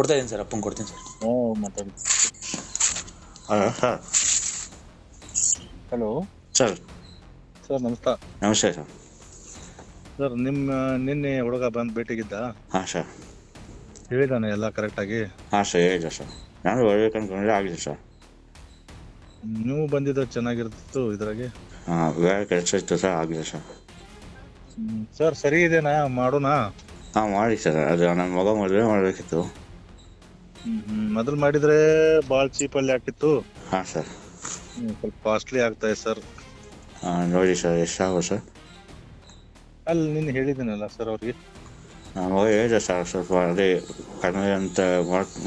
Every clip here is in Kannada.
ಕೊಡ್ತಾ ಇದ್ದೀನಿ ಸರ್, ಅಪ್ಪಂಗೆ ಕೊಡ್ತೀನಿ ಸರ್. ಮಾತಾಡಿ. ಸರ್. ಹಲೋ ಸರ್ ಸರ್, ನಮಸ್ಕಾರ. ನಮಸ್ತೆ ಸರ್. ಸರ್, ನಿನ್ನೆ ಹುಡುಗ ಬಂದು ಭೇಟಿಗಿದ್ದ, ಹಾಂ ಸರ್. ಹೇಳಿದಾನೆ ಎಲ್ಲ ಕರೆಕ್ಟಾಗಿ? ಹಾಂ ಸರ್, ಹೇಳಿದೆ ಸರ್. ನಾನು ಬರ್ಬೇಕು ಅನ್ಕೊಂಡ್ರೆ ಆಗಿದೆ ಸರ್. ನೀವು ಬಂದಿದ್ದು ಚೆನ್ನಾಗಿರ್ತಿತ್ತು ಇದ್ರಾಗೆ. ಹಾಂ, ಬೇರೆ ಕೆಲಸ ಇತ್ತು ಸರ್, ಆಗಿದೆ ಸರ್. ಸರ್, ಸರಿ ಇದೆನಾ? ಮಾಡೋಣ? ಹಾಂ, ಮಾಡಿ ಸರ್. ಅದು ನನ್ನ ಮಗ ಮದುವೆ ಮಾಡಬೇಕಿತ್ತು. ಮೊದಲು ಮಾಡಿದ್ರೆ ಭಾಳ ಚೀಪಲ್ಲಿ ಆಗ್ತಿತ್ತು. ಹಾಂ ಸರ್. ಸ್ವಲ್ಪ ಕಾಸ್ಟ್ಲಿ ಆಗ್ತಾಯಿದೆ ಸರ್. ಹಾಂ, ನೋಡಿ ಸರ್, ಎಷ್ಟಾಗೋ ಸರ್? ಅಲ್ಲಿ ನಿನ್ನೆ ಹೇಳಿದ್ದೀನಲ್ಲ ಸರ್ ಅವ್ರಿಗೆ. ನನ್ನ ಮಗ ಹೇಳಿದೆ ಸರ್, ಸ್ವಲ್ಪ ಅದೇ ಕಡಿಮೆ ಅಂತ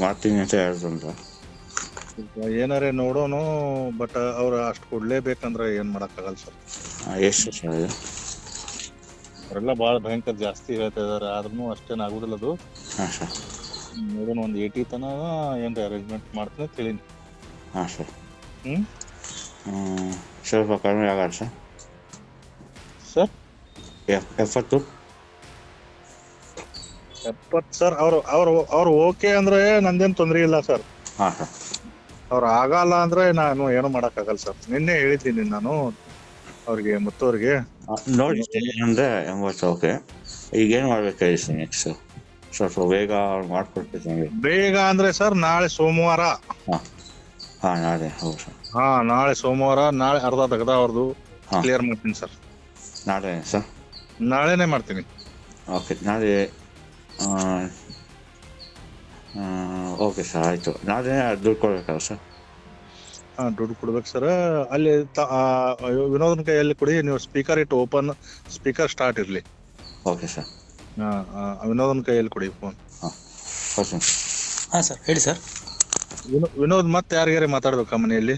ಮಾಡ್ತೀನಿ ಅಂತ ಹೇಳ್ತಂತ. ಏನಾರೇ ನೋಡೋನು, ಬಟ್ ಅವ್ರು ಅಷ್ಟು ಕೊಡ್ಲೇಬೇಕಂದ್ರೆ ಏನು ಮಾಡೋಕ್ಕಾಗಲ್ಲ ಸರ್. ಎಷ್ಟು ಸರ್ ಅದು? ಅವರೆಲ್ಲ ಭಾಳ ಭಯಂಕರ ಜಾಸ್ತಿ ಹೇಳ್ತಾ ಇದಾರೆ, ಆದ್ರೂ ಅಷ್ಟೇನು ಆಗುದಿಲ್ಲ ಅದು. ಹಾಂ ಸರ್. ನೋಡೋಣ, ಒಂದು 80 ತನಕ ಏನು ಅರೇಂಜ್ಮೆಂಟ್ ಮಾಡ್ತೀನಿ ಅಂತ ಹೇಳೀನಿ. ಹಾಂ ಸರ್. ಸ್ವಲ್ಪ ಕಡಿಮೆ ಆಗಲ್ಲ ಸರ್? Sir, 70 sir. ಅವ್ರು ಓಕೆ ಅಂದ್ರೆ ನಂದೇನು ತೊಂದರೆ ಇಲ್ಲ ಸರ್. ಹಾಂ ಸರ್. ಅವ್ರು ಆಗಲ್ಲ ಅಂದ್ರೆ ನಾನು ಏನು ಮಾಡೋಕ್ಕಾಗಲ್ಲ ಸರ್. ನಿನ್ನೆ ಹೇಳಿದ್ದೀನಿ ನಾನು ಅವ್ರಿಗೆ, ಮುತ್ತವ್ರಿಗೆ. ನೋಡಿ ಅಂದರೆ 80 ಓಕೆ. ಈಗೇನು ಮಾಡ್ಬೇಕು ಹೇಳಿ ಸರ್ ನೆಕ್ಸ್ಟ್? ಸ್ವಲ್ಪ ಬೇಗ ಮಾಡ್ಕೊಡ್ಬೇಕು ನನಗೆ. ಬೇಗ ಅಂದ್ರೆ ಸರ್, ನಾಳೆ ಸೋಮವಾರ. ಹಾಂ, ನಾಳೆ. ಹೌದು ಸರ್. ನಾಳೆ ಸೋಮವಾರ. ನಾಳೆ ಅರ್ಧ ತೆಗ್ದ ಅವ್ರದ್ದು ಹಾಂ, ಕ್ಲಿಯರ್ ಮಾಡ್ತೀನಿ ಸರ್. ನಾಳೆ ಸರ್? ನಾಳೆನೇ ಮಾಡ್ತೀನಿ. ಓಕೆ, ನಾಳೆ. ಓಕೆ ಸರ್, ಆಯಿತು. ನಾಳೆ ದುಡ್ಡು ಕೊಡ್ಬೇಕಲ್ಲ ಸರ್? ದುಡ್ಡು ಕೊಡ್ಬೇಕು ಸರ್. ಅಲ್ಲಿ ವಿನೋದನ ಕೈಯಲ್ಲಿ ಕೊಡಿ. ನೀವು ಸ್ಪೀಕರ್ ಇಟ್ಟು ಓಪನ್, ಸ್ಪೀಕರ್ ಸ್ಟಾರ್ಟ್ ಇರಲಿ. Okay sir. ವಿನೋದನ ಕೈಯಲ್ಲಿ ಕೊಡಿ ಫೋನ್. ಹಾಂ, ಓಕೆ. ಹಾಂ ಸರ್, ಹೇಳಿ ಸರ್. ವಿನೋದ್ ಮತ್ತೆ ಯಾರಿಗಾರೆ ಮಾತಾಡ್ಬೇಕಾ ಮನೆಯಲ್ಲಿ?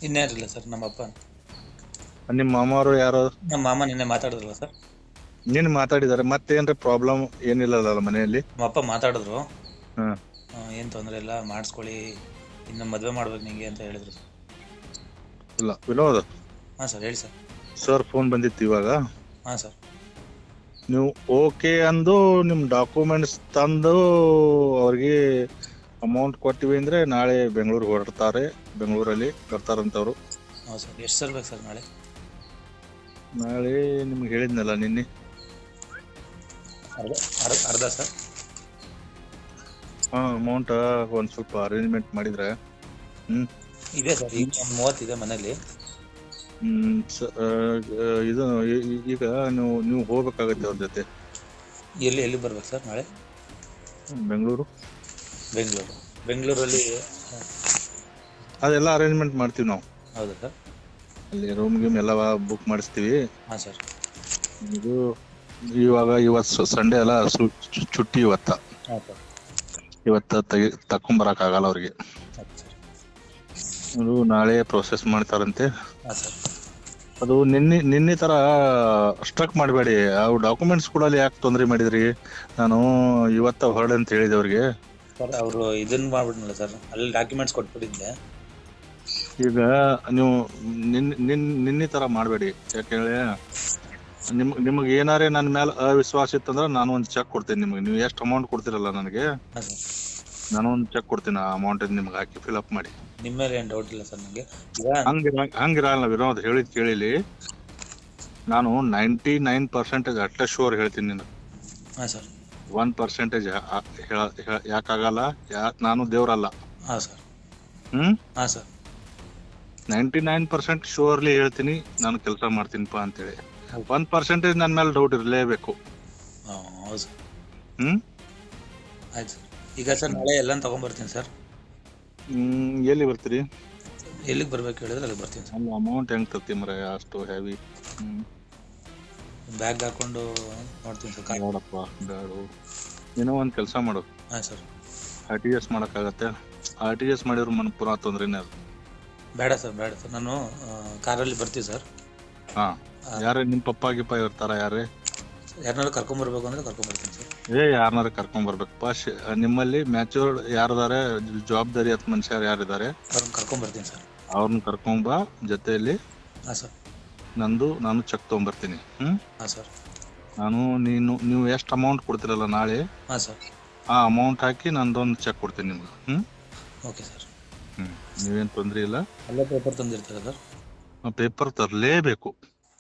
ಇನ್ಯಾರಿಲ್ಲ ಸರ್, ನಮ್ಮ ಅಪ್ಪ. ನಿಮ್ಮ ಮಾಮವರು ಯಾರು? ನಮ್ಮ ಮಾಮ ನಿನ್ನೆ ಮಾತಾಡಿದ್ರಲ್ಲ ಸರ್. ನೀನು ಮಾತಾಡಿದಾರೆ? ಮತ್ತೇನ್ರಿ ಪ್ರಾಬ್ಲಮ್ ಏನಿಲ್ಲಲ್ಲ ಮನೆಯಲ್ಲಿ? ನಮ್ಮ ಅಪ್ಪ ಮಾತಾಡಿದ್ರು. ಹಾಂ, ಏನು ತೊಂದರೆ ಇಲ್ಲ, ಮಾಡಿಸ್ಕೊಳ್ಳಿ, ಇನ್ನು ಮದುವೆ ಮಾಡ್ಬೇಕು ನಿಂಗೆ ಅಂತ ಹೇಳಿದ್ರು ಸರ್. ಇಲ್ಲ ವಿನೋದ್. ಹಾಂ ಸರ್, ಹೇಳಿ ಸರ್. ಸರ್, ಫೋನ್ ಬಂದಿತ್ತು ಇವಾಗ. ಹಾಂ ಸರ್. ನೀವು ಓಕೆ ಅಂದು ನಿಮ್ಮ ಡಾಕ್ಯುಮೆಂಟ್ಸ್ ತಂದು ಅವ್ರಿಗೆ ಅಮೌಂಟ್ ಕೊಟ್ಟಿವಿ ಅಂದರೆ ನಾಳೆ ಬೆಂಗಳೂರಿಗೆ ಹೊರಡ್ತಾರೆ. ಬೆಂಗಳೂರಲ್ಲಿ ಬರ್ತಾರಂತವ್ರು. ಹಾಂ ಸರ್. ಎಷ್ಟು ಸರ್ ಬೇಕು ಸರ್ ನಾಳೆ? ನಾಳೆ ನಿಮ್ಗೆ ಹೇಳಿದ್ನಲ್ಲ ನಿನ್ನೆ. ಅರ್ಧ ಸರ್. ಅಮೌಂಟ್ ಒಂದು ಸ್ವಲ್ಪ ಅರೇಂಜ್ಮೆಂಟ್ ಮಾಡಿದರೆ. ಇದೆ ಸರ್, ಈಗ ಒಂದು 30 ಇದೆ ಮನೇಲಿ. ಇದು ಈಗ ನೀವು ಹೋಗ್ಬೇಕಾಗತ್ತೆ ಅವ್ರ ಜೊತೆ. ಎಲ್ಲಿ ಬರ್ಬೇಕು ಸರ್ ನಾಳೆ? ಬೆಂಗಳೂರಲ್ಲಿ ಅದೆಲ್ಲ ಅರೇಂಜ್ಮೆಂಟ್ ಮಾಡ್ತೀವಿ ನಾವು. ಹೌದಾ ಸರ್? ಅಲ್ಲಿ ರೂಮ್ ಗೀಮ್ ಎಲ್ಲ ಬುಕ್ ಮಾಡಿಸ್ತೀವಿ. ಹಾಂ ಸರ್. ಇದು ಇವತ್ತು ಸಂಡೇ ಅಲ್ಲ, ಚುಟ್ಟಿ ಇವತ್ತು. ಹಾಂ ಸರ್. ಇವತ್ತು ತಕೊಂಬರಕ್ಕಾಗಲ್ಲ ಅವ್ರಿಗೆ. ಅದು ನಾಳೆ ಪ್ರೊಸೆಸ್ ಮಾಡ್ತಾರಂತೆ. ಹಾಂ ಸರ್. ಅದು ನಿನ್ನೆ ಥರ ಸ್ಟ್ರಕ್ ಮಾಡಬೇಡಿ. ಅವು ಡಾಕ್ಯುಮೆಂಟ್ಸ್ ಕೂಡ ಅಲ್ಲಿ ಯಾಕೆ ತೊಂದರೆ ಮಾಡಿದ್ರಿ? ನಾನು ಇವತ್ತು ಹೊರಡೆ ಅಂತ ಹೇಳಿದೆ ಅವ್ರಿಗೆ. ಸರ್, ಅವರು ಇದನ್ನು ಮಾಡ್ಬಿಟ್ನಲ್ಲ ಸರ್, ಅಲ್ಲಿ ಡಾಕ್ಯುಮೆಂಟ್ಸ್ ಕೊಟ್ಬಿಟ್ಟಿದ್ದೆ. ಈಗ ನೀವು ನಿನ್ನೆ ಥರ ಮಾಡಬೇಡಿ. ಯಾಕೆಂದರೆ ನಿಮಗೆ ಏನಾರೇ ನನ್ನ ಮೇಲೆ ಅವಿಶ್ವಾಸ ಇತ್ತಂದ್ರೆ ನಾನು ಒಂದು ಚೆಕ್ ಕೊಡ್ತೀನಿ ನಿಮಗೆ. ನೀವು ಎಷ್ಟು ಅಮೌಂಟ್ ಕೊಡ್ತೀರಲ್ಲ ನನಗೆ, ನಾನು ಒಂದು ಚೆಕ್ ಕೊಡ್ತೀನಿ. ಆ ಅಮೌಂಟ್ ನಿಮ್ಗೆ ಹಾಕಿ ಫಿಲ್ಅಪ್ ಮಾಡಿ. ನಿಮ್ಮ ಮೇಲೆ ಏನು ಡೌಟ್ ಇಲ್ಲ ಸರ್ ನನಗೆ. ಹಂಗಿರಲ್ಲ ವಿನೋದ್, ಹೇಳಿದ್ ಕೇಳಿಲಿ. ನಾನು 99% ಅಷ್ಟೇ ಶೋರ್ ಹೇಳ್ತೀನಿ ನಿನಗೆ. ಹಾಂ ಸರ್. 1% ಯಾಕಾಗಲ್ಲ? ನಾನು ದೇವ್ರಲ್ಲ. ಹಾಂ ಸರ್. ಹಾಂ ಸರ್. 99% ಶೋರ್ಲಿ ಹೇಳ್ತೀನಿ, ನಾನು ಕೆಲಸ ಮಾಡ್ತೀನಿಪ್ಪ ಅಂತೇಳಿ. 1% ನನ್ನ ಮೇಲೆ ಡೌಟ್ ಇರಲೇಬೇಕು. ಹೌದು ಸರ್. ಆಯ್ತು ಸರ್. ಈಗ ಸರ್ ನಾಳೆ ಎಲ್ಲ ತೊಗೊಂಬರ್ತೀನಿ ಸರ್. ಎಲ್ಲಿ ಬರ್ತೀರಿ? ಎಲ್ಲಿಗೆ ಬರ್ಬೇಕು ಹೇಳಿದ್ರೆ ಅಲ್ಲಿ ಬರ್ತೀನಿ ಸರ್. ಅಲ್ಲಿ ಅಮೌಂಟ್ ಹೆಂಗೆ ತರ್ತಿ ಮರ, ಅಷ್ಟು ಹೆವಿ? ಬ್ಯಾಗ್ ಹಾಕೊಂಡು ನೋಡ್ತೀನಿ ಸರ್. ಬೇಡಪ್ಪ, ಬೇಡ. ಏನೋ ಒಂದು ಕೆಲಸ ಮಾಡು. ಹಾಂ ಸರ್. RTS ಮಾಡೋಕ್ಕಾಗತ್ತೆ? RTS ಮಾಡಿದ್ರು ಪುನಃ ತೊಂದ್ರೆನೇ ಅದು. ಬೇಡ ಸರ್, ನಾನು ಕಾರಲ್ಲಿ ಬರ್ತೀವಿ ಸರ್. ಹಾಂ, ಯಾರೇ ನಿಮ್ಮ ಪಪ್ಪ ಗಿಪ್ಪ ಇರ್ತಾರ? ಯಾರನ್ನಾರು ಕರ್ಕೊಂಬರ್ಬೇಕು ಅಂದ್ರೆ ಕರ್ಕೊಂಬರ್ತೀನಿ ಸರ್. ಯಾರನ್ನಾರು ಕರ್ಕೊಂಬರ್ಬೇಕಪ್ಪ. ನಿಮ್ಮಲ್ಲಿ ಮ್ಯಾಚೂರ್ಡ್ ಯಾರಿದ್ದಾರೆ, ಜವಾಬ್ದಾರಿ ಹತ್ತು ಮನುಷ್ಯರು ಯಾರಿದ್ದಾರೆ, ಅವ್ರನ್ನ ಕರ್ಕೊಂಬರ್ತೀನಿ ಸರ್. ಅವ್ರನ್ನ ಕರ್ಕೊಂಬ ಜೊತೆಯಲ್ಲಿ. ಹಾಂ ಸರ್. ನಾನು ಚೆಕ್ ತೊಗೊಂಬರ್ತೀನಿ. ಹಾಂ ಸರ್. ನೀವು ಎಷ್ಟು ಅಮೌಂಟ್ ಕೊಡ್ತೀರಲ್ಲ ನಾಳೆ, ಹಾಂ ಸರ್, ಆ ಅಮೌಂಟ್ ಹಾಕಿ ನಂದೊಂದು ಚೆಕ್ ಕೊಡ್ತೀನಿ ನಿಮ್ಗೆ. Okay sir. ನೀವೇನು ತೊಂದರೆ ಇಲ್ಲ. ಎಲ್ಲ ಪೇಪರ್ ತಂದಿರ್ತಾರೆ ಸರ್? ಪೇಪರ್ ತರಲೇಬೇಕು.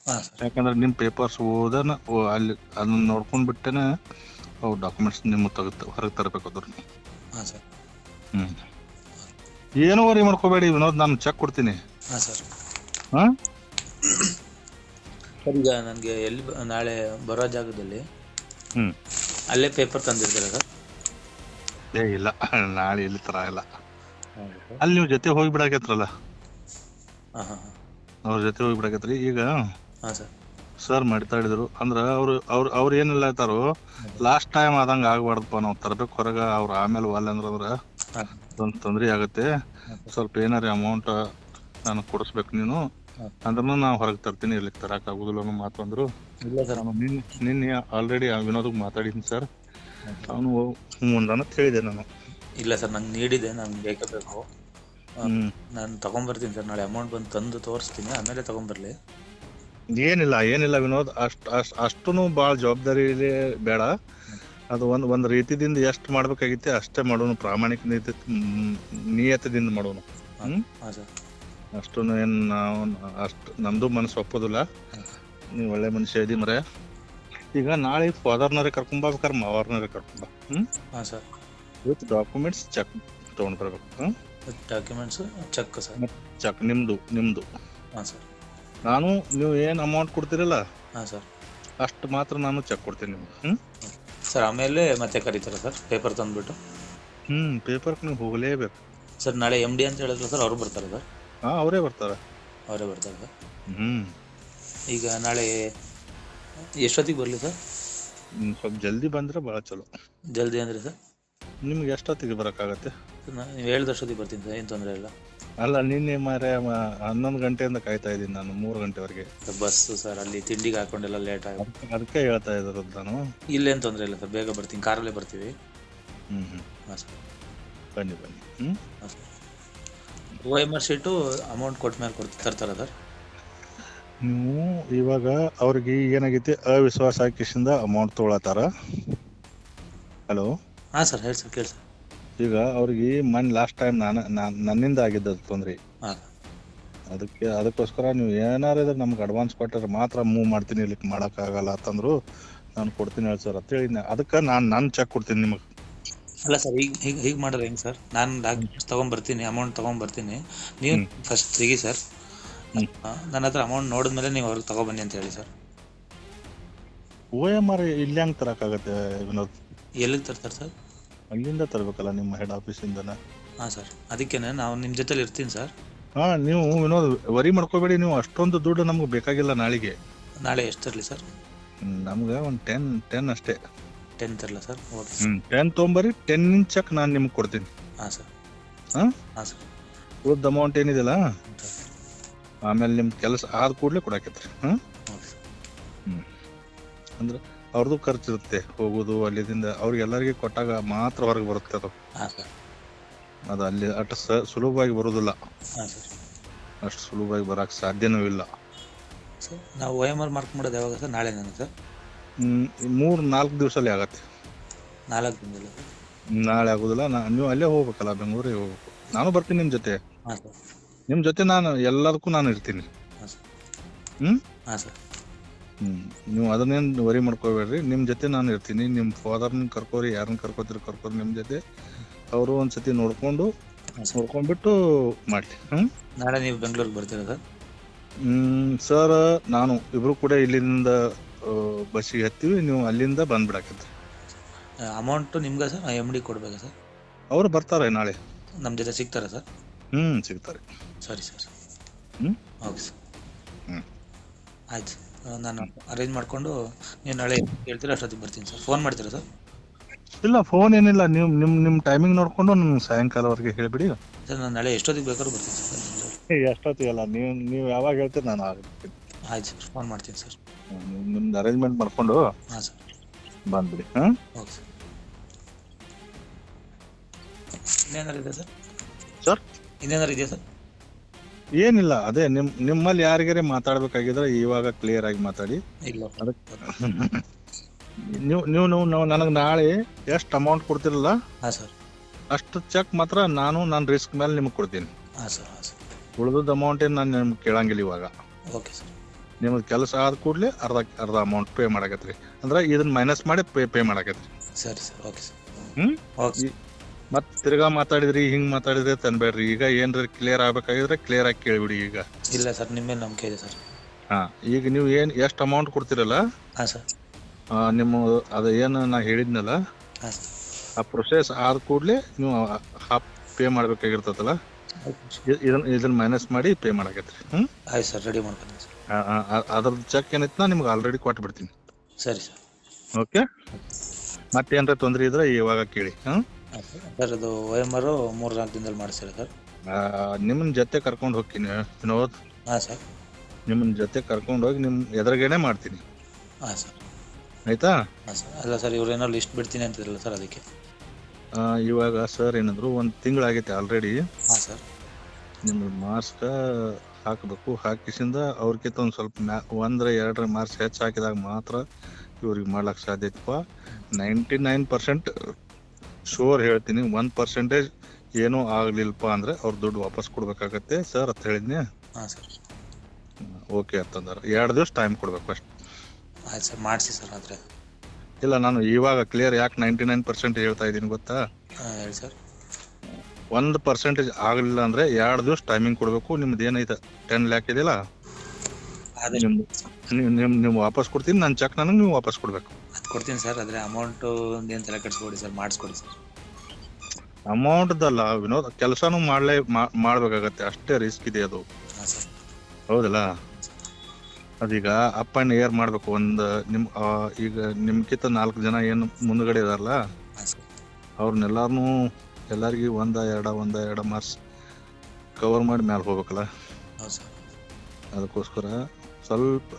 ಹಾಂ ಸರ್. ಯಾಕಂದ್ರೆ ನಿಮ್ಮ ಪೇಪರ್ಸ್ ಓದನ ಅಲ್ಲಿ ಅದನ್ನ ನೋಡ್ಕೊಂಡು ಬಿಟ್ಟೇನೆ ಅವು ಡಾಕ್ಯುಮೆಂಟ್ಸ್ ನಿಮ್ಮ ಹೊರಗೆ ತರಬೇಕು ಅದ್ರನ್ನ. ಹಾಂ ಸರ್. ಏನೂ ವರಿ ಮಾಡ್ಕೋಬೇಡಿ ವಿನೋದ್, ನಾನು ಚೆಕ್ ಕೊಡ್ತೀನಿ. ಹಾಂ ಸರ್. ಹಾಂ ಸರ್ ಈಗ ನನಗೆ ನಾಳೆ ಬರೋ ಜಾಗದಲ್ಲಿ ಅಲ್ಲೇ ಪೇಪರ್ ತಂದಿರ್ತಾರೆ ಸರ್? ಇಲ್ಲ, ನಾಳೆ ಇಲ್ಲಿ ತರ ಇಲ್ಲ. ಅಲ್ಲಿ ನೀವು ಜೊತೆ ಹೋಗಿ ಬಿಡಾಕತ್ರಲ್ಲ, ಹಾಂ ಹಾಂ ಹಾಂ. ಅವ್ರ ಜೊತೆ ಹೋಗಿ ಬಿಡಾಕತ್ರಿ. ಈಗ ಹಾಂ ಸರ್. ಸರ್ ಮಾತಾಡಿದ್ರು ಅಂದ್ರೆ ಅವ್ರು ಏನಿಲ್ಲ ಹೇಳ್ತಾರೋ, ಲಾಸ್ಟ್ ಟೈಮ್ ಆದಂಗೆ ಆಗ್ಬಾರ್ದಪ್ಪ, ನಾವು ತರಬೇಕು ಹೊರಗೆ, ಅವ್ರು ಆಮೇಲೆ ಒಲ್ಲ ಅಂದ್ರೆ ಒಂದು ತೊಂದರೆ ಆಗುತ್ತೆ. ಸ್ವಲ್ಪ ಏನಾರ ಅಮೌಂಟ್ ನಾನು ಕೊಡಿಸ್ಬೇಕು ನೀನು ಅಂದ್ರೂ ನಾವು ಹೊರಗೆ ತರ್ತೀನಿ, ಇರ್ಲಿಕ್ಕೆ ತರಕ್ಕೆ ಆಗೋದಿಲ್ಲ ಅನ್ನೋ ಮಾತು ಅಂದರು. ಇಲ್ಲ ಸರ್. ನಾನು ನಿನ್ನೆ ಆಲ್ರೆಡಿ ವಿನೋದಕ್ಕೆ ಮಾತಾಡಿದ್ದೀನಿ ಸರ್, ಅವನು ಮುಂದಾನಂತ ಹೇಳಿದೆ ನಾನು. ಇಲ್ಲ ಸರ್, ನಂಗೆ ನೀಡಿದೆ, ನಂಗೆ ಬೇಕೇ ಬೇಕು. ನಾನು ತಗೊಂಬರ್ತೀನಿ ಸರ್, ನಾಳೆ ಅಮೌಂಟ್ ಬಂದು ತಂದು ತೋರಿಸ್ತೀನಿ, ಆಮೇಲೆ ತಗೊಂಬರ್ಲಿ. ಏನಿಲ್ಲ ವಿನೋದ್, ಅಷ್ಟೂ ಭಾಳ ಜವಾಬ್ದಾರಿ ಬೇಡ. ಅದು ಒಂದು ರೀತಿದಿಂದ ಎಷ್ಟು ಮಾಡ್ಬೇಕಾಗಿತ್ತೆ ಅಷ್ಟೇ ಮಾಡೋನು, ಪ್ರಾಮಾಣಿಕ ನಿಯತದಿಂದ ಮಾಡೋನು. ಹಾಂ ಸರ್. ಅಷ್ಟು ಏನು ನಾವು ಅಷ್ಟು ನಮ್ದು ಮನಸ್ಸು ಒಪ್ಪೋದಿಲ್ಲ. ನೀವು ಒಳ್ಳೆ ಮನುಷ್ಯ ಇದ್ದೀ ಮರೆ. ಈಗ ನಾಳೆ ಫಾದರ್ನವರೇ ಕರ್ಕೊಂಬರ್ಬೇಕಾರೆ ಮಾವಾರ್ನವರೇ ಕರ್ಕೊಂಬ. ಹಾಂ ಸರ್. ವಿತ್ ಡಾಕ್ಯುಮೆಂಟ್ಸ್ ಚೆಕ್ ತೊಗೊಂಡು ಬರ್ಬೇಕು. Documents check sir? ಚೆಕ್ ನಿಮ್ಮದು. ಹಾಂ ಸರ್. ನಾನು ನೀವು ಏನು ಅಮೌಂಟ್ ಕೊಡ್ತೀರಲ್ಲ, ಹಾಂ ಸರ್, ಅಷ್ಟು ಮಾತ್ರ ನಾನು ಚೆಕ್ ಕೊಡ್ತೀನಿ ನಿಮ್ಗೆ. ಸರ್ ಆಮೇಲೆ ಮತ್ತೆ ಕರೀತಾರೆ ಸರ್ ಪೇಪರ್ ತಂದುಬಿಟ್ಟು? ಪೇಪರ್ಗೆ ನೀವು ಹೋಗಲೇಬೇಕು ಸರ್. ನಾಳೆ MD ಅಂತ ಹೇಳಿದ್ರು ಸರ್, ಅವರು ಬರ್ತಾರೆ ಸರ್? ಹಾಂ, ಅವರೇ ಬರ್ತಾರೆ ಸರ್. ಈಗ ನಾಳೆ ಎಷ್ಟೊತ್ತಿಗೆ ಬರಲಿ ಸರ್? ಸ್ವಲ್ಪ ಜಲ್ದಿ ಬಂದರೆ ಭಾಳ ಚಲೋ. ಜಲ್ದಿ ಅಂದರೆ ಸರ್ ನಿಮ್ಗೆ ಎಷ್ಟೊತ್ತಿಗೆ ಬರೋಕ್ಕಾಗತ್ತೆ? ನೀವು ಹೇಳಿದಷ್ಟೊತ್ತಿಗೆ ಬರ್ತೀನಿ ಸರ್, ಏನು ತೊಂದರೆ ಇಲ್ಲ. ಅಲ್ಲ, ನಿನ್ನೆ ಮಾರೆ 11 ಗಂಟೆಯಿಂದ ಕಾಯ್ತಾ ಇದ್ದೀನಿ ನಾನು, 3 ಗಂಟೆವರೆಗೆ. ಬಸ್ಸು ಸರ್, ಅಲ್ಲಿ ತಿಂಡಿಗೆ ಹಾಕೊಂಡೆಲ್ಲ ಲೇಟ್ ಆಗುತ್ತೆ. ಅದಕ್ಕೆ ಹೇಳ್ತಾ ಇರೋದು ನಾನು. ಇಲ್ಲೇನು ತೊಂದರೆ ಇಲ್ಲ ಸರ್, ಬೇಗ ಬರ್ತೀನಿ, ಕಾರಲ್ಲೇ ಬರ್ತೀವಿ. ಹಾಂ ಸರ್, ಬನ್ನಿ. ಹಾಂ ಸರ್. OMR ಶೀಟು ಅಮೌಂಟ್ ಕೊಟ್ಟ ಮೇಲೆ ತರ್ತಾರ ಸರ್? ನೀವು ಇವಾಗ ಅವ್ರಿಗೆ ಏನಾಗೈತಿ, ಅವಿಶ್ವಾಸ ಹಾಕಿಸಿಂದ ಅಮೌಂಟ್ ತೊಗೊಳತ್ತಾರ. ಹಲೋ. ಹಾಂ ಸರ್, ಹೇಳಿ ಸರ್, ಕೇಳಿ ಸರ್. ಈಗ ಅವ್ರಿಗೆ ಲಾಸ್ಟ್ ಟೈಮ್ ನನ್ನಿಂದ ಆಗಿದ್ದದು ತೊಂದರೆ. ಹಾಂ. ಅದಕ್ಕೋಸ್ಕರ ನೀವು ಏನಾರು ಇದ್ರೆ ನಮ್ಗೆ ಅಡ್ವಾನ್ಸ್ ಕೊಟ್ಟರೆ ಮಾತ್ರ ಮೂವ್ ಮಾಡ್ತೀನಿ, ಇಲ್ಲಿಕ್ಕೆ ಮಾಡೋಕ್ಕಾಗಲ್ಲ ಅಂತಂದ್ರು. ನಾನು ಕೊಡ್ತೀನಿ ಹೇಳಿ ಸರ್ ಅಂತ ಹೇಳಿ, ಅದಕ್ಕೆ ನಾನು ಚೆಕ್ ಕೊಡ್ತೀನಿ ನಿಮಗೆ. ಅಲ್ಲ ಸರ್, ಹೀಗೆ ಮಾಡಿದ್ರೆ ಹೆಂಗೆ ಸರ್? ನಾನು ಡಾಕ್ಯುಮೆಂಟ್ಸ್ ತೊಗೊಂಬರ್ತೀನಿ, ಅಮೌಂಟ್ ತೊಗೊಂಬರ್ತೀನಿ, ನೀವು ಫಸ್ಟ್ ತೆಗಿ ಸರ್. ನನ್ನ ಹತ್ರ ಅಮೌಂಟ್ ನೋಡಿದ್ಮೇಲೆ ನೀವು ಅವ್ರಿಗೆ ತಗೊಬನ್ನಿ ಅಂತ ಹೇಳಿ ಸರ್. OMR ಇಲ್ಲಿ ಹೆಂಗೆ ತರೋಕ್ಕಾಗತ್ತೆ ವಿನೋದ್? ಎಲ್ಲಿಗೆ ತರ್ತಾರೆ ಸರ್? ಅಲ್ಲಿಂದ ತರಬೇಕಲ್ಲ, ನಿಮ್ಮ ಹೆಡ್ ಆಫೀಸಿಂದನೇ. ಹಾಂ ಸರ್, ಅದಕ್ಕೆ ನಾವು ನಿಮ್ಮ ಜೊತೆಲಿ ಇರ್ತೀನಿ ಸರ್. ಹಾಂ, ನೀವು ವಿನೋದ್ ವರಿ ಮಾಡ್ಕೋಬೇಡಿ, ನೀವು ಅಷ್ಟೊಂದು ದುಡ್ಡು ನಮ್ಗೆ ಬೇಕಾಗಿಲ್ಲ ನಾಳೆಗೆ. ನಾಳೆ ಎಷ್ಟು ತರಲಿ ಸರ್? ನಮ್ಗೆ ಒಂದು 10 ಅಷ್ಟೇ. 10 ತರಲ್ಲ ಸರ್? ಓಕೆ. 10 ತೊಗೊಂಬರಿ, 10 ಚೆಕ್ ನಾನು ನಿಮ್ಗೆ ಕೊಡ್ತೀನಿ. ಹಾಂ ಸರ್. ಹಾಂ ಸರ್. ಉಳಿದ ಅಮೌಂಟ್ ಏನಿದೆಯಲ್ಲ ಆಮೇಲೆ ನಿಮ್ಮ ಕೆಲಸ ಆದ ಕೂಡಲೇ ಕೊಡಾಕೈತ್ರಿ. ಅಂದ್ರೆ ಅವ್ರದ್ದು ಖರ್ಚು ಇರುತ್ತೆ, ಹೋಗೋದು ಅಲ್ಲಿಂದ ಅವ್ರಿಗೆಲ್ಲರಿಗೆ ಕೊಟ್ಟಾಗ ಮಾತ್ರ ಹೊರಗೆ ಬರುತ್ತೆ ಅದು. ಅದು ಅಲ್ಲಿ ಅಷ್ಟು ಸುಲಭವಾಗಿ ಬರೋದಿಲ್ಲ. ಅಷ್ಟು ಸುಲಭವಾಗಿ ಬರೋಕ್ಕೆ ಸಾಧ್ಯನೂ ಇಲ್ಲ. ಸರ್ ನಾವು OMR ಮಾರ್ಕ್ ಮಾಡೋದು ಯಾವಾಗ ಸರ್? ನಾಳೆ ನಾನು ಸರ್ 3-4 ದಿವಸಲ್ಲಿ ಆಗತ್ತೆ. 4 ದಿನದಲ್ಲಿ ನಾಳೆ ಆಗೋದಿಲ್ಲ. ನೀವು ಅಲ್ಲೇ ಹೋಗ್ಬೇಕಲ್ಲ, ಬೆಂಗಳೂರಿಗೆ ಹೋಗ್ಬೇಕು. ನಾನು ಬರ್ತೀನಿ ನಿಮ್ಮ ಜೊತೆ. ಹಾಂ ಸರ್. ನಿಮ್ಮ ಜೊತೆ ನಾನು ಎಲ್ಲದಕ್ಕೂ ನಾನು ಇರ್ತೀನಿ. ಹಾಂ ಸರ್. ಹಾಂ ಸರ್. ನೀವು ಅದನ್ನೇನು ವರಿ ಮಾಡ್ಕೋಬೇಡ್ರಿ, ನಿಮ್ಮ ಜೊತೆ ನಾನು ಇರ್ತೀನಿ. ನಿಮ್ಮ ಫಾದರ್ನ ಕರ್ಕೋರಿ, ಯಾರನ್ನ ಕರ್ಕೋರಿ ನಿಮ್ಮ ಜೊತೆ. ಅವರು ಒಂದ್ಸತಿ ನೋಡ್ಕೊಂಡ್ಬಿಟ್ಟು ಮಾಡಲಿ. ನಾಳೆ ನೀವು ಬೆಂಗಳೂರಿಗೆ ಬರ್ತೀರಾ ಸರ್? ಸರ್, ನಾನು ಇಬ್ರು ಕೂಡ ಇಲ್ಲಿಂದ ಬಸ್ಸಿಗೆ ಹತ್ತೀವಿ, ನೀವು ಅಲ್ಲಿಂದ ಬಂದ್ಬಿಡಾಕತ್ರಿ. ಅಮೌಂಟು ನಿಮ್ಗೆ ಸರ್ MD ಕೊಡ್ಬೇಕಾ ಸರ್? ಅವರು ಬರ್ತಾರೆ ನಾಳೆ, ನಮ್ಮ ಜೊತೆ ಸಿಗ್ತಾರಾ ಸರ್? ಸಿಗ್ತಾರೆ. ಸರಿ ಸರ್. Okay sir. ಆಯ್ತು, ನಾನು ಅರೇಂಜ್ ಮಾಡಿಕೊಂಡು ನೀವು ನಾಳೆ ಹೇಳ್ತೀರಾ, ಅಷ್ಟೊತ್ತಿಗೆ ಬರ್ತೀನಿ ಸರ್. ಫೋನ್ ಮಾಡ್ತೀರಾ ಸರ್? ಇಲ್ಲ, ಫೋನ್ ಏನಿಲ್ಲ, ನೀವು ನಿಮ್ಮ ಟೈಮಿಂಗ್ ನೋಡಿಕೊಂಡು ನನಗೆ ಸಾಯಂಕಾಲವರೆಗೆ ಹೇಳಿಬಿಡಿ ಸರ್. ನಾನು ನಾಳೆ ಎಷ್ಟೊತ್ತಿಗೆ ಬೇಕಾದ್ರೂ ಬರ್ತೀನಿ ಸರ್. ಎಷ್ಟೊತ್ತಿಗೆಲ್ಲ ನೀವು ಯಾವಾಗ ಹೇಳ್ತೀರಿ ನಾನು ಆಗ್ತೀನಿ. ಆಯ್ತು ಸರ್, ಫೋನ್ ಮಾಡ್ತೀನಿ ಸರ್. ನಿಮ್ದು ಅರೇಂಜ್ಮೆಂಟ್ ಮಾಡಿಕೊಂಡು ಹಾಂ ಸರ್ ಬಂದ್ಬಿಡಿ. Okay sir. ಇನ್ನೇನಾರು ಇದೆ ಸರ್? ಸರ್, ಇನ್ನೇನಾರು ಇದೆಯಾ ಸರ್? ಏನಿಲ್ಲ, ಅದೇ ನಿಮ್ಮಲ್ಲಿ ಯಾರಿಗಾರೆ ಮಾತಾಡ್ಬೇಕಾಗಿದ್ರೆ ಇವಾಗ ಕ್ಲಿಯರ್ ಆಗಿ ಮಾತಾಡಿ. ಇಲ್ಲ ಅದಕ್ಕೆ ನೀವು ನನಗೆ ನಾಳೆ ಎಷ್ಟು ಅಮೌಂಟ್ ಕೊಡ್ತಿರಲ್ಲ ಹಾಂ ಸರ್. ಅಷ್ಟು ಚೆಕ್ ಮಾತ್ರ ನಾನು ನನ್ನ ರಿಸ್ಕ್ ಮೇಲೆ ನಿಮಗೆ ಕೊಡ್ತೀನಿ. ಹಾಂ ಸರ್. ಹಾಂ ಸರ್. ಉಳಿದದ ಅಮೌಂಟ್ ಏನು ನಾನು ನಿಮ್ಗೆ ಕೇಳಂಗಿಲ್ಲ ಇವಾಗ. Okay sir. ನಿಮ್ಗೆ ಕೆಲಸ ಆದ ಕೂಡಲೇ ಅರ್ಧ ಅಮೌಂಟ್ ಪೇ ಮಾಡಾಕತ್ರಿ, ಅಂದ್ರೆ ಇದನ್ನ ಮೈನಸ್ ಮಾಡಿ ಪೇ ಮಾಡಾಕತ್ರಿ. ಸರಿ ಸರ್. Okay sir. ಹ್ಮ್ ಓಕೆ. ಮತ್ತೆ ತಿರ್ಗಾ ಮಾತಾಡಿದ್ರಿ ಹಿಂಗ್ ಮಾತಾಡಿದ್ರೆ ತನ್ಬೇಡ್ರಿ. ಈಗ ಏನ್ರ ಕ್ಲಿಯರ್ ಆಗ್ಬೇಕಾಗಿದ್ರೆ ಕ್ಲಿಯರ್ ಆಗಿ ಕೇಳ್ಬಿಡಿ ಈಗ. ಇಲ್ಲ ಸರ್, ನಿಮ್ಮ ಮೇಲೆ ನಂಬಿಕೆ ಇದೆ ಸರ್. ಹಾ, ಈಗ ನೀವು ಎಷ್ಟು ಅಮೌಂಟ್ ಕೊಡ್ತಿರಲ್ಲ ಹಾಂ ಸರ್. ನಿಮ್ಮ ಅದು ಏನು ನಾ ಹೇಳಿದ್ನಲ್ಲ ಹಾಂ ಸರ್. ಆ ಪ್ರೊಸೆಸ್ ಆದ ಕೂಡಲೇ ನೀವು ಹಾಫ್ ಪೇ ಮಾಡ್ಬೇಕಾಗಿರ್ತದಲ್ಲ, ಇದನ್ನ ಮೈನಸ್ ಮಾಡಿ ಪೇ ಮಾಡಾಕತ್ರಿ. ಆಯ್ತು ಸರ್, ರೆಡಿ ಮಾಡ್ಕೊಂಡು ಸರ್. ಅದ್ರದ್ದು ಚೆಕ್ ಏನೈತೆ ನಾ ನಿಮ್ಗೆ ಆಲ್ರೆಡಿ ಕೊಟ್ಟು ಬಿಡ್ತೀನಿ. ಸರಿ ಸರ್. ಓಕೆ, ಮತ್ತೇನ್ರ ತೊಂದರೆ ಇದ್ರೆ ಇವಾಗ ಕೇಳಿ. ಸರ್ ಅದು OMR 3-4 ದಿನದಲ್ಲಿ ಮಾಡಿಸ್ತೀರಾ ಸರ್? ನಿಮ್ಮನ್ನ ಜೊತೆ ಕರ್ಕೊಂಡು ಹೋಗ್ತೀನಿ ವಿನೋದ್. ಹಾಂ ಸರ್. ನಿಮ್ಮನ್ನ ಜೊತೆ ಕರ್ಕೊಂಡು ಹೋಗಿ ನಿಮ್ಮ ಎದುರುಗೇನೆ ಮಾಡ್ತೀನಿ, ಹಾಂ ಸರ್. ಆಯ್ತಾ? ಹಾಂ ಸರ್. ಅಲ್ಲ ಸರ್, ಇವ್ರೇನೋ ಲಿಸ್ಟ್ ಬಿಡ್ತೀನಿ ಅಂತಿದ್ರಲ್ಲ ಸರ್, ಅದಕ್ಕೆ. ಇವಾಗ ಸರ್ ಏನಂದ್ರು 1 ತಿಂಗಳಾಗೈತೆ ಆಲ್ರೆಡಿ. ಹಾಂ ಸರ್. ನಿಮ್ಗೆ ಮಾರ್ಕ್ಸ್ ಹಾಕಬೇಕು. ಹಾಕಿಸಿಂದ ಅವ್ರಿಗಿಂತ ಒಂದು ಸ್ವಲ್ಪ 1-2 ಮಾರ್ಕ್ಸ್ ಹೆಚ್ಚು ಹಾಕಿದಾಗ ಮಾತ್ರ ಇವ್ರಿಗೆ ಮಾಡ್ಲಿಕ್ಕೆ ಸಾಧ್ಯ ಐತಪ್ಪ. 99% ಶೋರ್ ಹೇಳ್ತೀನಿ, 1% ಏನೂ ಆಗ್ಲಿಲ್ಲಪ್ಪ ಅಂದ್ರೆ ಅವ್ರ ದುಡ್ಡು ವಾಪಸ್ ಕೊಡ್ಬೇಕಾಗತ್ತೆ ಸರ್ ಅಂತ ಹೇಳಿದ್ನಿ. ಹಾಂ ಸರ್. ಓಕೆ ಅಂತಂದಾರ. 2 ದಿವಸ ಟೈಮ್ ಕೊಡ್ಬೇಕು ಅಷ್ಟೆ. ಆಯ್ತು ಸರ್, ಮಾಡಿಸಿ ಸರ್. ಆದರೆ ಇಲ್ಲ, ನಾನು ಇವಾಗ ಕ್ಲಿಯರ್ ಯಾಕೆ 99% ಹೇಳ್ತಾ ಇದ್ದೀನಿ ಗೊತ್ತಾ? ಹೇಳಿ ಸರ್. 1% ಆಗಲಿಲ್ಲ ಅಂದ್ರೆ 2 ದಿವಸ ಟೈಮಿಂಗ್ ಕೊಡಬೇಕು. ನಿಮ್ದು ಏನೈತೆ 10 ಲ್ಯಾಕ್ ಇದೆಯಲ್ಲ, ನೀವು ವಾಪಸ್ ಕೊಡ್ತೀನಿ. ನನ್ನ ಚೆಕ್ ನನಗೆ ನೀವು ವಾಪಸ್ ಕೊಡ್ಬೇಕು. ಅದು ಕೊಡ್ತೀನಿ ಸರ್, ಆದರೆ ಅಮೌಂಟು ಏನು ತಲೆ ಕೆಡಿಸ್ಕೊಡಿ ಸರ್, ಮಾಡಿಸ್ಕೊಡಿ ಸರ್. ಅಮೌಂಟ್ದಲ್ಲ ವಿನೋದ್, ಕೆಲಸನೂ ಮಾಡ್ಬೇಕಾಗತ್ತೆ, ಅಷ್ಟೇ ರಿಸ್ಕ್ ಇದೆ ಅದು. ಹಾಂ ಸರ್. ಹೌದಲ್ಲ? ಅದೀಗ ಅಪ್ ಆ್ಯಂಡ್ ಏರ್ ಮಾಡ್ಬೇಕು. ಈಗ ನಿಮ್ಗಿಂತ 4 ಜನ ಏನು ಮುಂದ್ಗಡೆ ಇದಾರಲ್ಲ, ಹಾಂ ಸರ್. ಎಲ್ಲರಿಗೂ 1-2 ಮಾರ್ಕ್ಸ್ ಕವರ್ ಮಾಡಿ ಮ್ಯಾಲೆ ಹೋಗ್ಬೇಕಲ್ಲ. ಹೌದು ಸರ್. ಅದಕ್ಕೋಸ್ಕರ ಸ್ವಲ್ಪ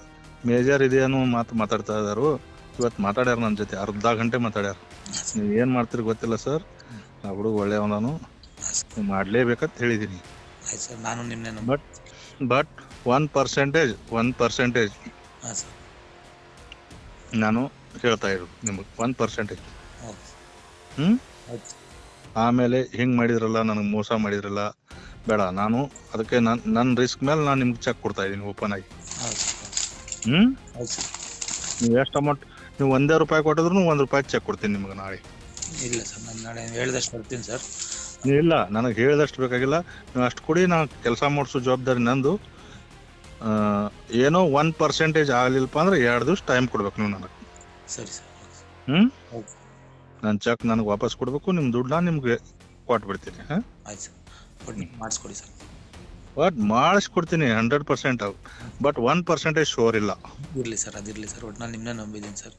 ಮೇಜರ್ ಇದೆಯೇನೋ ಮಾತಾಡ್ತಾ ಇದ್ದಾರು. ಇವತ್ತು ಮಾತಾಡ್ಯಾರ ನನ್ನ ಜೊತೆ, ಅರ್ಧ ಗಂಟೆ ಮಾತಾಡ್ಯಾರ. ನೀವು ಏನು ಮಾಡ್ತೀರಿ ಗೊತ್ತಿಲ್ಲ ಸರ್, ಆ ಹುಡುಗ ಒಳ್ಳೆಯವನು, ನೀವು ಮಾಡಲೇಬೇಕಂತ ಹೇಳಿದ್ದೀನಿ. ಆಯ್ತು ಸರ್, ನಾನು ನಿಮ್ಮನ್ನೇ ಬಟ್ 1% ಹಾಂ ಸರ್. ನಾನು ಹೇಳ್ತಾ ಇರೋದು ನಿಮಗೆ 1%. ಓಕೆ. ಆಯ್ತು. ಆಮೇಲೆ ಹಿಂಗೆ ಮಾಡಿದ್ರಲ್ಲ, ನನಗೆ ಮೋಸ ಮಾಡಿದ್ರಲ್ಲ, ಬೇಡ. ನಾನು ಅದಕ್ಕೆ ನನ್ನ ರಿಸ್ಕ್ ಮೇಲೆ ನಾನು ನಿಮ್ಗೆ ಚೆಕ್ ಕೊಡ್ತಾ ಇದ್ದೀನಿ ಓಪನ್ ಆಗಿ. ಹೌದು ಸರ್. ಆಯ್ತು ಸರ್. ನೀವು ಎಷ್ಟು ಅಮೌಂಟ್, ನೀವು ₹1 ಕೊಟ್ಟಿದ್ರು ₹1 ಚೆಕ್ ಕೊಡ್ತೀನಿ ನಿಮ್ಗೆ ನಾಳೆ. ಇಲ್ಲ ಸರ್, ನಾನು ನಾಳೆ ಹೇಳ್ದಷ್ಟು ಬರ್ತೀನಿ ಸರ್. ಇಲ್ಲ, ನನಗೆ ಹೇಳಿದಷ್ಟು ಬೇಕಾಗಿಲ್ಲ. ನೀವು ಅಷ್ಟು ಕೊಡಿ, ನಾನು ಕೆಲಸ ಮಾಡಿಸೋ ಜವಾಬ್ದಾರಿ ನಂದು. ಏನೋ 1% ಆಗಲಿಲ್ಲಪ್ಪ ಅಂದ್ರೆ 2 ದಿವಸ ಟೈಮ್ ಕೊಡ್ಬೇಕು ನೀವು ನನಗೆ. ಸರಿ ಸರ್. ಓಕೆ. ನನ್ನ ಚೆಕ್ ನನಗೆ ವಾಪಸ್ ಕೊಡಬೇಕು, ನಿಮ್ಮ ದುಡ್ಡು ನಾನು ನಿಮ್ಗೆ ಕೊಟ್ಬಿಡ್ತೀನಿ. ಆಯ್ತು ಸರ್, ಮಾಡಿಸ್ಕೊಡಿ ಸರ್. ಬಟ್ ಮಾಡಿಸ್ಕೊಡ್ತೀನಿ 100%. ಬಟ್ 1% ಶೋರ್ ಇಲ್ಲ. ಇರಲಿ ಸರ್, ಅದಿರಲಿ ಸರ್. ಒಟ್ಟು ನಿಮ್ಮನ್ನೇ ನಂಬಿದ್ದೀನಿ ಸರ್.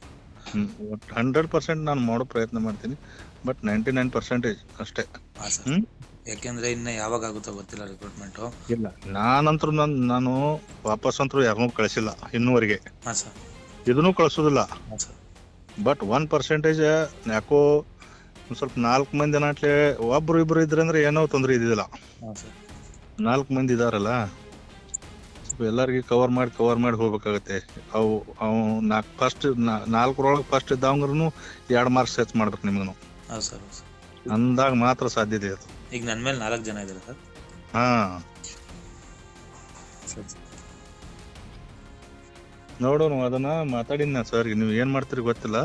100% ನಾನು ಮಾಡೋ ಪ್ರಯತ್ನ ಮಾಡ್ತೀನಿ, ಬಟ್ 99% ಅಷ್ಟೇ. ಹಾಂ ಸರ್. ಯಾಕೆಂದರೆ ಇನ್ನು ಯಾವಾಗ ಆಗುತ್ತೋ ಗೊತ್ತಿಲ್ಲ ರಿಕ್ರೂಟ್ಮೆಂಟು. ಇಲ್ಲ, ನಾನಂತರೂ ನಾನು ವಾಪಸ್ ಅಂತರೂ ಯಾರನ್ನೂ ಕಳಿಸಿಲ್ಲ ಇನ್ನೂವರೆಗೆ. ಹಾಂ ಸರ್. ಇದನ್ನೂ ಕಳಿಸೋದಿಲ್ಲ. ಹಾಂ ಸರ್. ಬಟ್ 1% ಯಾಕೋ ಒಂದು ಸ್ವಲ್ಪ 4 ಮಂದಿ ನಾಟ್ಲೆ ಒಬ್ರು ಇದ್ರೆ ಅಂದ್ರೆ ಏನೋ ತೊಂದರೆ ಇದ್ದಿದ್ದಿಲ್ಲ. ಹಾಂ ಸರ್. 4 ಮಂದಿ ಇದಾರಲ್ಲ, ಸ್ವಲ್ಪ ಎಲ್ಲರಿಗೂ ಕವರ್ ಮಾಡಿ ಹೋಗ್ಬೇಕಾಗತ್ತೆ. ಅವು 4 ಫಸ್ಟ್ ಇದ್ದಾವಂಗ್ರೂ 2 ಮಾರ್ಕ್ಸ್ ಹೆಚ್ಚು ಮಾಡ್ಬೇಕು ನಿಮ್ಗೂ. ಹೌದು ಸರ್. ಹೌದು ಸರ್. ಅಂದಾಗ ಮಾತ್ರ ಸಾಧ್ಯತೆ ಅದು. ಈಗ ನನ್ನ ಮೇಲೆ 4 ಜನ ಇದ್ದಾರೆ ಸರ್. ಹಾಂ, ಸರಿ ಸರ್. ನೋಡೋಣ, ಅದನ್ನ ಮಾತಾಡಿನ ಸರ್ಗೆ. ನೀವು ಏನು ಮಾಡ್ತೀರಿ ಗೊತ್ತಿಲ್ಲ,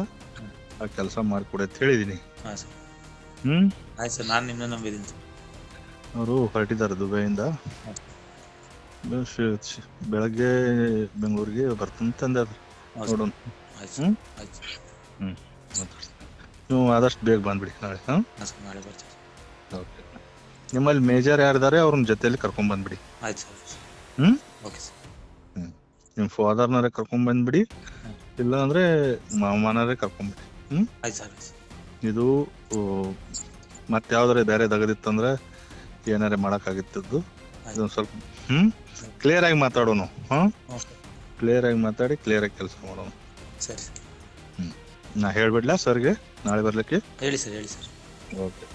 ಆ ಕೆಲಸ ಮಾಡಿಕೊಡಿ ಅಂತ ಹೇಳಿದ್ದೀನಿ. ಹಾಂ ಸರ್. ಆಯ್ತು ಸರ್, ನಾನು ನಿಮ್ಮನ್ನ ನಂಬಿದ್ದೀನಿ ಸರ್. ಅವರು ಹೊರಟಿದ್ದಾರೆ ದುಬೈಯಿಂದ. ಬೆಳಗ್ಗೆ ಬೆಂಗಳೂರಿಗೆ ಬರ್ತಂತಂದ. ನೋಡೋಣ. ಆಯ್ತು. ಆಯ್ತು. ನೀವು ಆದಷ್ಟು ಬೇಗ ಬಂದ್ಬಿಡಿ ನಾಳೆ. ಹಾಂ ಸರ್, ನಾಳೆ ಬರ್ತೀವಿ. ಓಕೆ. ನಿಮ್ಮಲ್ಲಿ ಮೇಜರ್ ಯಾರಿದ್ದಾರೆ ಅವ್ರನ್ನ ಜೊತೆಯಲ್ಲಿ ಕರ್ಕೊಂಡ್ ಬಂದ್ಬಿಡಿ. ಆಯ್ತು ಸರ್. Okay sir. ನಿಮ್ಮ ಫಾದರ್ನವರೇ ಕರ್ಕೊಂಡ್ ಬಂದ್ಬಿಡಿ, ಇಲ್ಲ ಅಂದ್ರೆ ಮಾಮನವರೇ ಕರ್ಕೊಂಡ್ಬಿಡಿ. ಆಯ್ತು ಸರ್. ಇದು ಮತ್ತೆ ಯಾವ್ದಾರ ಬೇರೆ ದಗದಿತ್ತಂದ್ರೆ ಏನಾರೇ ಮಾಡೋಕ್ಕಾಗಿತ್ತದ್ದು. ಇದೊಂದು ಸ್ವಲ್ಪ ಕ್ಲಿಯರ್ ಆಗಿ ಮಾತಾಡೋಣ. ಕ್ಲಿಯರ್ ಆಗಿ ಮಾತಾಡಿ ಕ್ಲಿಯರ್ ಆಗಿ ಕೆಲಸ ಮಾಡೋಣ. ಸರಿ ಸರ್. ನಾ ಹೇಳ್ಬಿಡ್ಲಾ ಸರ್ಗೆ ನಾಳೆ ಬರ್ಲಿಕ್ಕೆ? ಹೇಳಿ ಸರ್. ಹೇಳಿ ಸರ್. ಓಕೆ.